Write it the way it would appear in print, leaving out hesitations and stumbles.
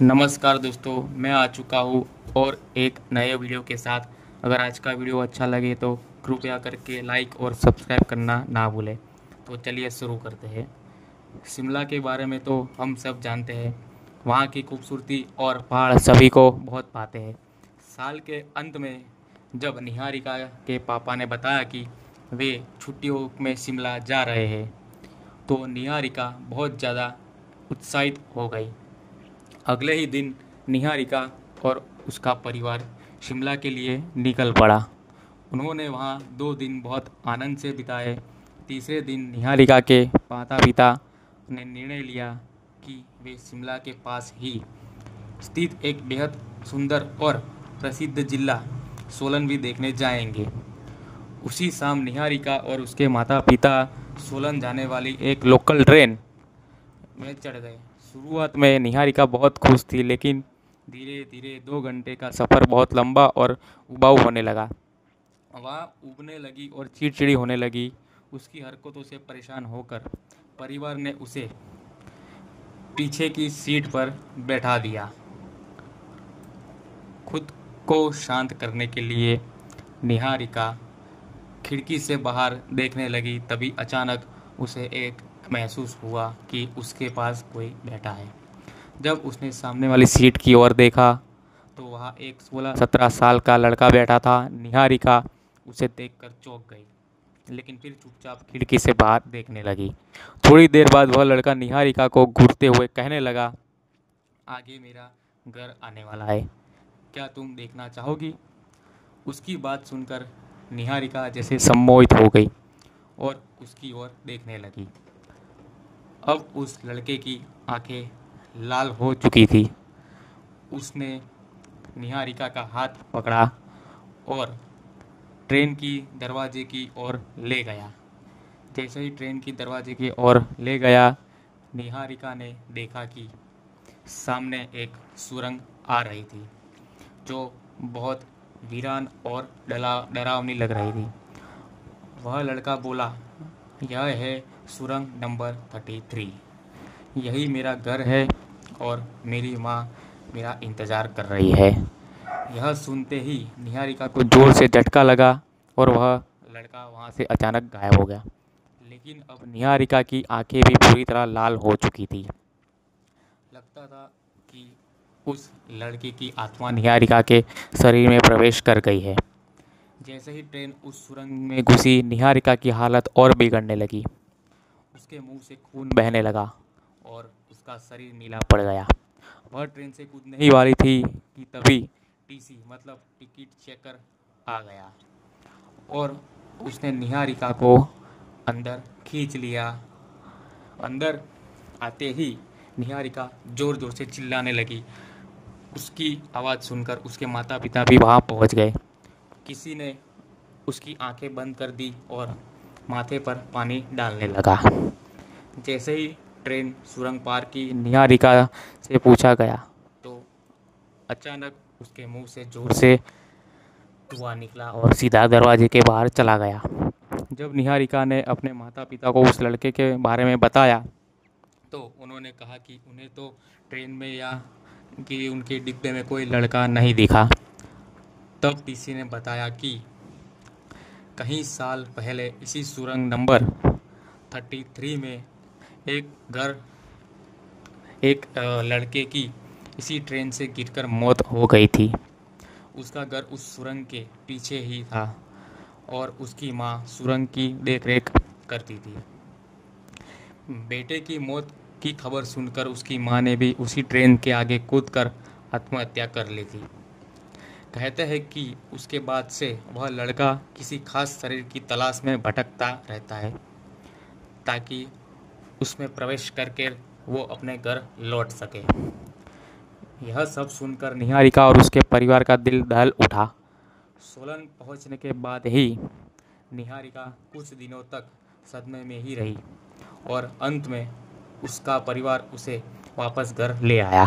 नमस्कार दोस्तों, मैं आ चुका हूँ और एक नए वीडियो के साथ। अगर आज का वीडियो अच्छा लगे तो कृपया करके लाइक और सब्सक्राइब करना ना भूलें। तो चलिए शुरू करते हैं। शिमला के बारे में तो हम सब जानते हैं। वहाँ की खूबसूरती और पहाड़ सभी को बहुत भाते हैं। साल के अंत में जब निहारिका के पापा ने बताया कि वे छुट्टियों में शिमला जा रहे हैं तो निहारिका बहुत ज़्यादा उत्साहित हो गई। अगले ही दिन निहारिका और उसका परिवार शिमला के लिए निकल पड़ा। उन्होंने वहाँ 2 दिन बहुत आनंद से बिताए। तीसरे दिन निहारिका के माता पिता ने निर्णय लिया कि वे शिमला के पास ही स्थित एक बेहद सुंदर और प्रसिद्ध जिला सोलन भी देखने जाएंगे। उसी शाम निहारिका और उसके माता पिता सोलन जाने वाली एक लोकल ट्रेन में चढ़ गए। शुरुआत में निहारिका बहुत खुश थी, लेकिन धीरे धीरे 2 घंटे का सफ़र बहुत लंबा और उबाऊ होने लगा। वह उबने लगी और चिड़चिड़ी होने लगी। उसकी हरकतों से परेशान होकर परिवार ने उसे पीछे की सीट पर बैठा दिया। खुद को शांत करने के लिए निहारिका खिड़की से बाहर देखने लगी। तभी अचानक उसे एक महसूस हुआ कि उसके पास कोई बैठा है। जब उसने सामने वाली सीट की ओर देखा तो वहाँ एक 16-17 साल का लड़का बैठा था। निहारिका उसे देखकर चौंक गई, लेकिन फिर चुपचाप खिड़की से बाहर देखने लगी। थोड़ी देर बाद वह लड़का निहारिका को घूरते हुए कहने लगा, आगे मेरा घर आने वाला है, क्या तुम देखना चाहोगी? उसकी बात सुनकर निहारिका जैसे सम्मोहित हो गई और उसकी ओर देखने लगी। अब उस लड़के की आंखें लाल हो चुकी थी। उसने निहारिका का हाथ पकड़ा और ट्रेन की दरवाजे की ओर ले गया। जैसे ही ट्रेन की दरवाजे की ओर ले गया, निहारिका ने देखा कि सामने एक सुरंग आ रही थी जो बहुत वीरान और डरावनी लग रही थी। वह लड़का बोला, यह है सुरंग नंबर 33। यही मेरा घर है और मेरी माँ मेरा इंतज़ार कर रही है। यह सुनते ही निहारिका को जोर से झटका लगा और वह लड़का वहाँ से अचानक गायब हो गया। लेकिन अब निहारिका की आंखें भी पूरी तरह लाल हो चुकी थी। लगता था कि उस लड़के की आत्मा निहारिका के शरीर में प्रवेश कर गई है। जैसे ही ट्रेन उस सुरंग में घुसी, निहारिका की हालत और बिगड़ने लगी। उसके मुंह से खून बहने लगा और उसका शरीर नीला पड़ गया। वह ट्रेन से कूदने ही वाली थी कि तभी टीसी मतलब टिकट चेकर आ गया और उसने निहारिका को अंदर खींच लिया। अंदर आते ही निहारिका ज़ोर ज़ोर से चिल्लाने लगी। उसकी आवाज़ सुनकर उसके माता पिता भी वहाँ पहुँच गए। किसी ने उसकी आंखें बंद कर दी और माथे पर पानी डालने लगा। जैसे ही ट्रेन सुरंग पार की, निहारिका से पूछा गया तो अचानक उसके मुंह से जोर से धुआं निकला और सीधा दरवाजे के बाहर चला गया। जब निहारिका ने अपने माता पिता को उस लड़के के बारे में बताया तो उन्होंने कहा कि उन्हें तो ट्रेन में या कि उनके डिब्बे में कोई लड़का नहीं दिखा। तब टीसी ने बताया कि कई साल पहले इसी सुरंग नंबर 33 में एक लड़के की इसी ट्रेन से गिरकर मौत हो गई थी। उसका घर उस सुरंग के पीछे ही था और उसकी माँ सुरंग की देखरेख करती थी। बेटे की मौत की खबर सुनकर उसकी माँ ने भी उसी ट्रेन के आगे कूदकर आत्महत्या कर ली थी। कहते हैं कि उसके बाद से वह लड़का किसी खास शरीर की तलाश में भटकता रहता है ताकि उसमें प्रवेश करके वो अपने घर लौट सके। यह सब सुनकर निहारिका और उसके परिवार का दिल दहल उठा। सोलन पहुंचने के बाद ही निहारिका कुछ दिनों तक सदमे में ही रही और अंत में उसका परिवार उसे वापस घर ले आया।